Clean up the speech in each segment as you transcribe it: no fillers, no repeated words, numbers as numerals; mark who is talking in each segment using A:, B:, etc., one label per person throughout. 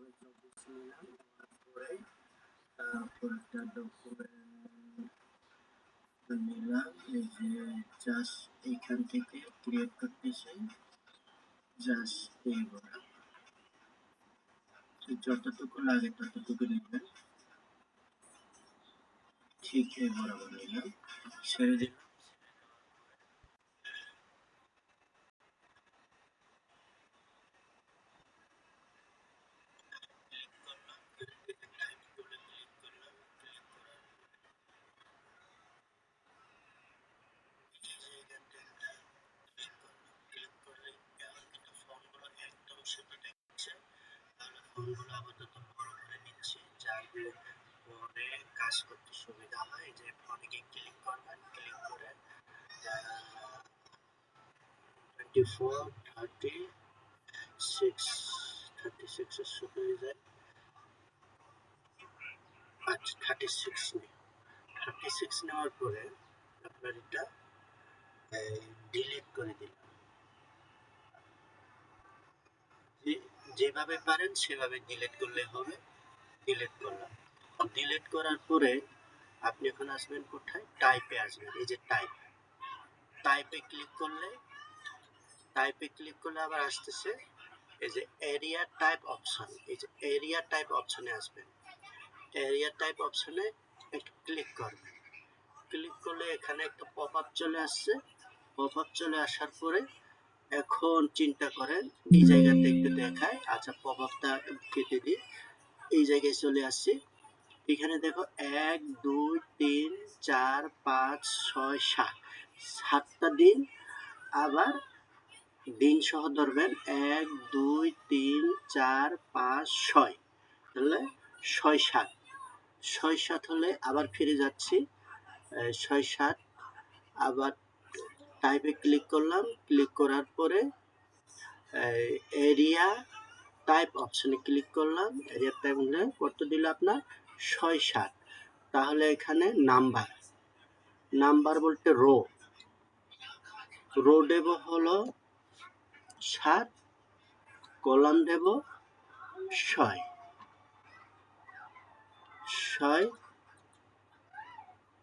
A: নিলাম, তারপরে তারপরটা ডকুমেন্ট নিলাম, এই যে জাস্ট এইখান থেকে ক্রিয়েট করতেছি, জাস্ট এই বরাবর যতটুকু লাগে ততটুকু নেবেন, ঠিক এই বরাবর নিলাম, ছেড়ে দিলাম। ফোনগুলো আপাতত বড় করে নিচ্ছি যাতে পরে কাজ করতে সুবিধা হয়। যে ফোনে ক্লিক করবেন, ক্লিক করে 24 36 36 এর শুরু হয়ে যায়। আচ্ছা 36 নেই, 36 নেওয়ার পরে আপনার এটা ডিলিট করে দিলাম। যেভাবে পারেন সেভাবে ডিলিট করলে হবে। ডিলিট করলাম। ডিলিট করার পরে আপনি এখন আসবেন কোথায়, টাইপে আসবেন। এই যে টাইপ, টাইপে ক্লিক করলে আবার আসতেছে এই যে এরিয়া টাইপ অপশন। এই যে এরিয়া টাইপ অপশনে আসবেন। এরিয়া টাইপ অপশনে একটু ক্লিক করবেন। ক্লিক করলে এখানে একটা পপ আপ চলে আসছে। পপ আপ চলে আসার পরে এখন চিন্তা করেন এই জায়গাতে একটু দেখায়। আচ্ছা পপ আপটা কেটে দিই, এই জায়গায় চলে আসছি। এখানে দেখো 1 2 3 4 5 6 7 সাতটা দিন, আবার দিন সহ ধরবেন 1 2 3 4 5 6, তাহলে 6 7 6 7 হলে আবার ফিরে যাচ্ছি 6 7, আবার টাইপে ক্লিক করলাম। ক্লিক করার পরে এরিয়া টাইপ অপশনে ক্লিক করলাম। এরিয়া টাইপ কত দিল আপনার 6 7, তাহলে এখানে নাম্বার বলতে রো দেব হলো 7, কলাম দেব 6,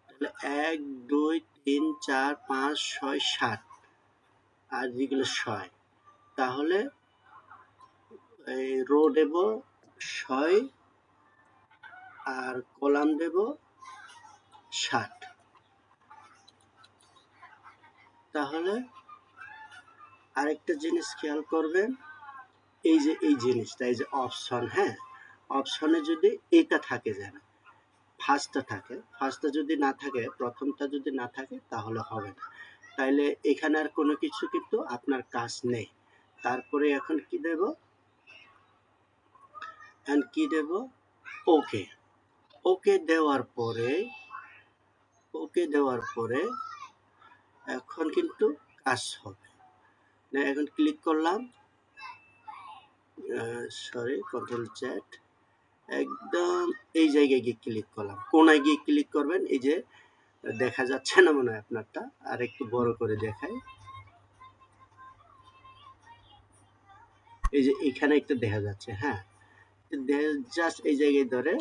A: তাহলে 1 2 3 4 5 6 7 আর যেগুলো 6, তাহলে এই রো দেব 6 আর কলাম দেব 7। তাহলে আরেকটা জিনিস খেয়াল করবেন, এই যে এই জিনিসটা, এই যে অপশন, হ্যাঁ অপশনে যদি এটা থাকে, যেন ফার্স্টটা থাকে, ফার্স্টটা যদি না থাকে, প্রথমটা যদি না থাকে তাহলে হবে না। তাইলে এখানে আর কোনো কিছু কিন্তু আপনার কাজ নেই। তারপরে এখন কি দেব, ওকে। ওকে দেওয়ার পরে এখন কিন্তু কাজ হবে। এখন ক্লিক করলাম, কন্ট্রোল চ্যাট, একদম এই জায়গায় গিয়ে ক্লিক করলাম। কোনায় গিয়ে ক্লিক করবেন। এই যে দেখা যাচ্ছে না মনে হয় আপনারটা, আর একটু বড় করে দেখাই। এই যে এখানে একটা দেখা যাচ্ছে, হ্যাঁ জাস্ট এই জায়গায় ধরে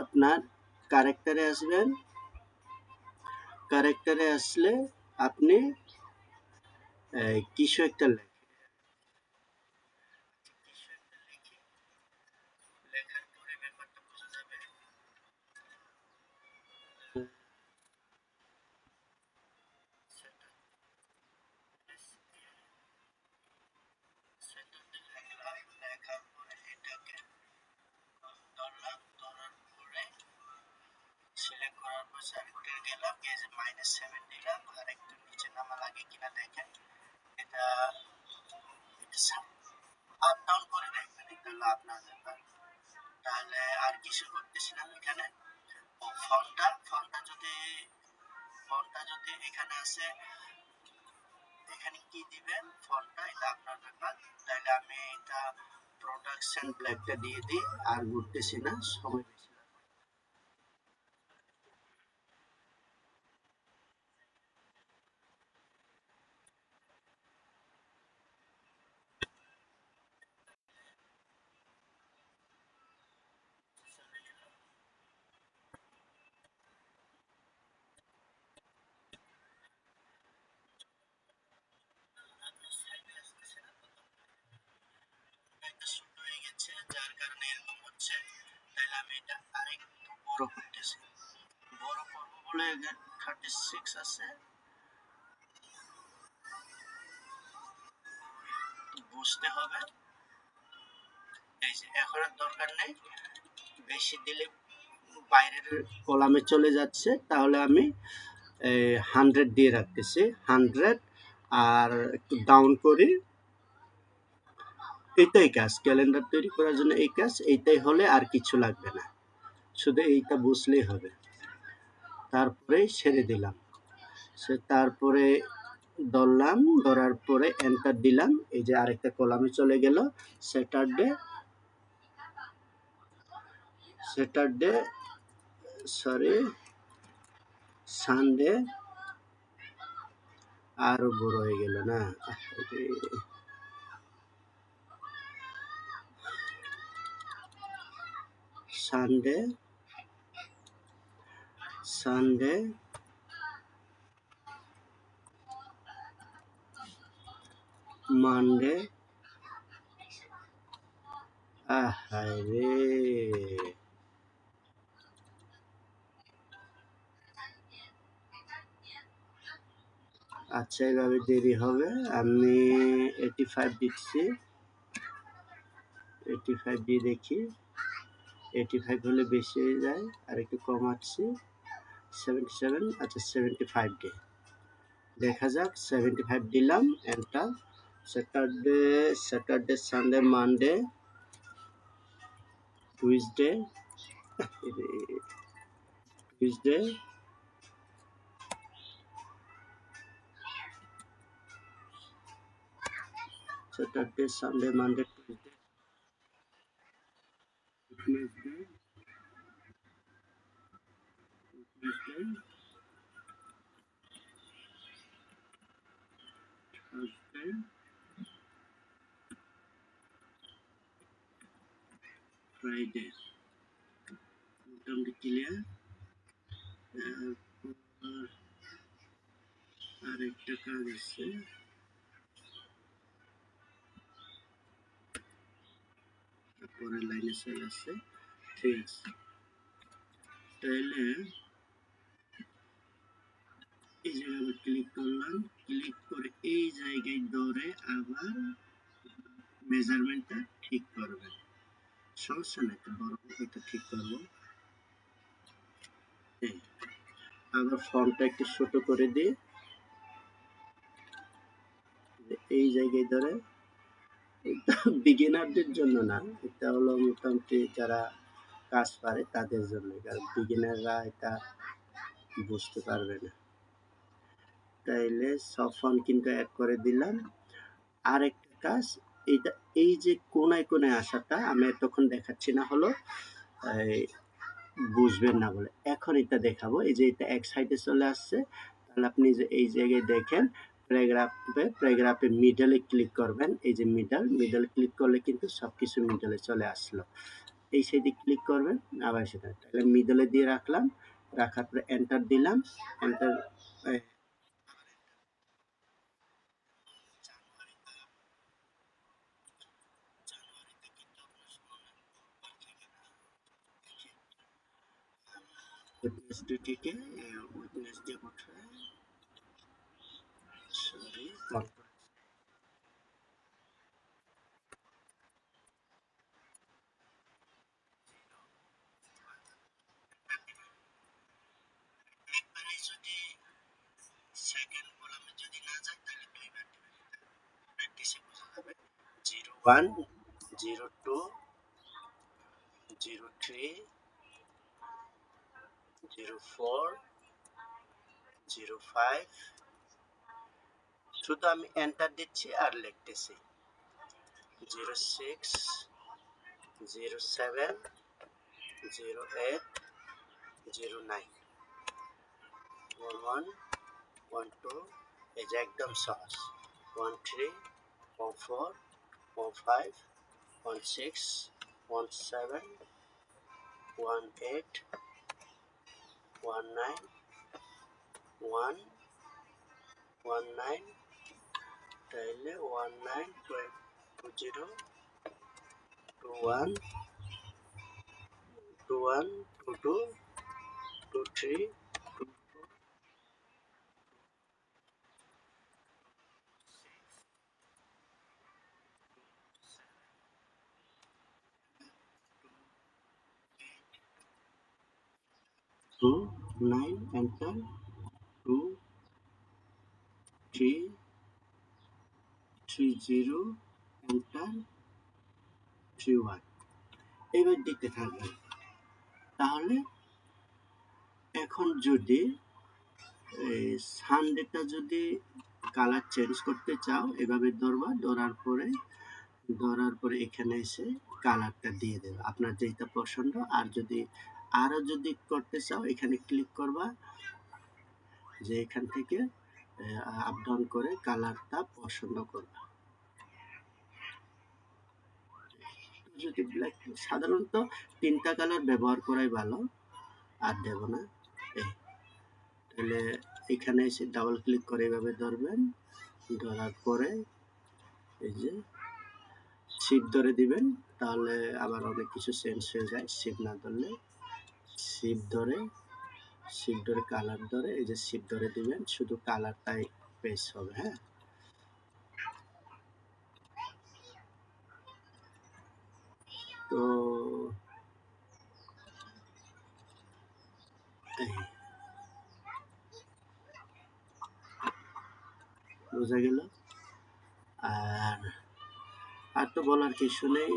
A: আপনার ক্যারেক্টারে আসবেন। ক্যারেক্টারে আসলে আপনি কিছু একটা লেখার পরে ব্যাপারটা বোঝা যাবে। লেখার পরে এটাকে ধরলাম, ধরার পরে সিলেক্ট করার পর সাবজেক্টে গেলাম, গিয়ে যে -7 দিলাম, আর একটু নিচে নামা লাগে কিনা দেখেন। এটা আপ ডাউন করে দেখবেন, এটা হলো আপনার ব্যাপার। তাহলে আর কিছু করতেছিলাম এখানে। ও ফন্টটা যদি এখানে আসে, এখানে কি দিবেন ফন্টটা, এটা আপনার ব্যাপার। তাহলে আমি এটা প্রোডাকশন ব্ল্যাকটা দিয়ে দিই, আর ঘুরতেছি না, সময় বেশি ভুলে 36 আছে, বুঝতে হবে। এই যে এখন আর দরকার নেই, বেশি দিলে বাইরের কলামে চলে যাচ্ছে, তাহলে আমি 100 দিয়ে রাখতেছি, 100। আর একটু ডাউন করি, এইটাই কাজ, ক্যালেন্ডার তৈরি করার জন্য এই কাজ, এইটাই হলে আর কিছু লাগবে না, শুধু এইটা বুঝলেই হবে। তারপরে ছেড়ে দিলাম, তারপরে ধরলাম, ধরার পরে এন্টার দিলাম, এই যে আরেকটা কলামে চলে গেল, স্যাটারডে, স্যাটারডে সরি সানডে, আরো বড় হয়ে গেল না, সানডে, সানডে, মানডে, আহারে আচ্ছা, এইভাবে দেরি হবে। আমি 85 দিচ্ছি, 85 দিয়ে দেখি, 85 হলে বেশি হয়ে যায়, আর একটু কমাচ্ছি, 77, আচ্ছা 75 ডে, দেখা যাক, 75 দিলাম, enter. Saturday, Saturday, Sunday, Monday, Tuesday, Tuesday, Saturday, Sunday, Monday, Tuesday, Tuesday, Tuesday, Thursday, Friday, মোটামুটি ক্লিয়ার। আরেকটা কাজ আছে, পরের লাইনে চলে আসছে, ঠিক আছে। তাহলে এই জায়গায় ক্লিক করলাম, ক্লিক করে এই জায়গায় ধরে আবার মেজারমেন্টটা ঠিক করবেন, সমস্যা নাই, তো বড় এটা ঠিক করবো। আবার ফন্টটা একটু ছোট করে দিই, এই জায়গায় ধরে, এটা বিগিনারদের জন্য না, এটা হলো মোটামুটি যারা কাজ পারে তাদের জন্য, কারণ বিগিনাররা এটা বুঝতে পারবে না। তাইলে সব ফন্ট কিন্তু অ্যাড করে দিলাম। আরেকটা কাজ, এইটা, এই যে কোনায় কোনায় আসাটা আমি এতক্ষণ দেখাচ্ছি না, হলো বুঝবেন না বলে, এখন এটা দেখাবো। এই যে এটা এক সাইডে চলে আসছে, তাহলে আপনি যে এই জায়গায় দেখেন, প্যারাগ্রাফে মিডলে ক্লিক করবেন, এই যে মিডল ক্লিক করলে কিন্তু সবকিছু মিডলে চলে আসলো। এই সাইডে ক্লিক করবেন, আবার সেটা, তাহলে মিডলে দিয়ে রাখলাম, রাখার পরে এন্টার দিলাম, এন্টার। ওয়েডনেসডেটিকে ওয়েডনেসডে কোথায়, সরি, যদি সেকেন্ড কলামে যদি না যায় তাহলে দুইবার প্র্যাকটিসে বোঝা যাবে। 01, 02, 03, 04, 05, শুধু আমি এন্টার দিচ্ছি আর লিখতেছি, 06, 07, 08, 09, 11, 12, এই যে একদম সহজ, 13, 14, 15, 16, 17, 18, 19, 1, 19, তাহলে 19, 20, 21, 21, 22, 23, 29 এন্টার, 2 3 30 এন্টার, 31 এইবার দিতে থাকবেন। তাহলে এখন যদি এই সানডেটা যদি কালার চেঞ্জ করতে চাও এভাবে ধরবা, ধরার পরে এখানে এসে কালারটা দিয়ে দেবে আপনার যেটা পছন্দ। আর যদি আরো যদি করতে চাও এখানে ক্লিক করবা, যে এখান থেকে আপ ডাউন করে কালারটা পছন্দ করবা। যদি ব্ল্যাক, সাধারণত 3টা কালার ব্যবহার করাই ভালো, আর দেব না। তাহলে এখানে এসে ডাবল ক্লিক করে এভাবে ধরবেন, ধরার পরে এই যে শিপ ধরে দিবেন, তাহলে আবার অনেক কিছু চেঞ্জ হয়ে যায়। শিপ না ধরলে শিপ ধরে কালার ধরে এই যে শিপ ধরে দিবেন, শুধু কালারটাই পেশ হবে। হ্যাঁ, তো বোঝা গেল। আর তো বলার কিছু নেই,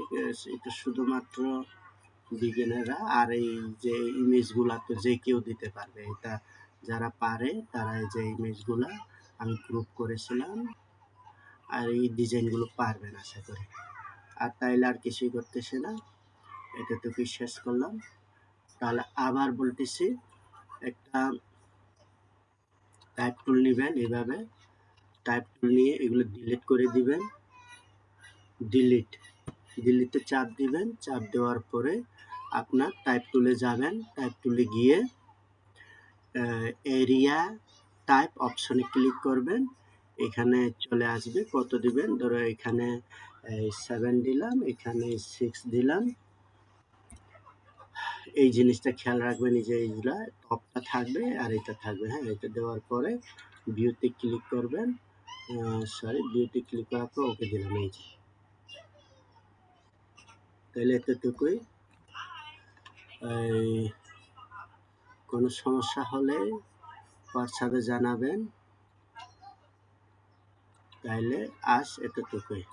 A: এটা শুধুমাত্র বিগিনাররা। আর এই যে ইমেজগুলা তো যে কেউ দিতে পারবে, এটা যারা পারে তারা এই যে ইমেজগুলা আমি গ্রুপ করেছিলাম, আর এই ডিজাইনগুলো পারবেন আশা করি। আর তাইলে আর কিছুই করতেছে না, এতটুকু শেষ করলাম। তাহলে আবার বলতেছি, একটা টাইপ টুল নেবেন, এইভাবে টাইপ টুল নিয়ে এগুলো ডিলিট করে দিবেন। ডিলিটে চাপ দিবেন, চাপ দেওয়ার পরে আপনার টাইপ টুলে যাবেন, টাইপ টুলে গিয়ে এরিয়া টাইপ অপশনে ক্লিক করবেন। এখানে চলে আসবে কত দিবেন, ধরো এখানে 7 দিলাম, এখানে 6 দিলাম। এই জিনিসটা খেয়াল রাখবেন, এই যে এইগুলা টপটা থাকবে আর এটা থাকবে। হ্যাঁ, এটা দেওয়ার পরে ভিউতে ক্লিক করবেন, ভিউতে ক্লিক করার পর ওকে দিলাম। এই যে তাহলে এতটুকুই। কোনো সমস্যা হলে হোয়াটসঅ্যাপে জানাবেন। তাইলে আজ এতটুকুই।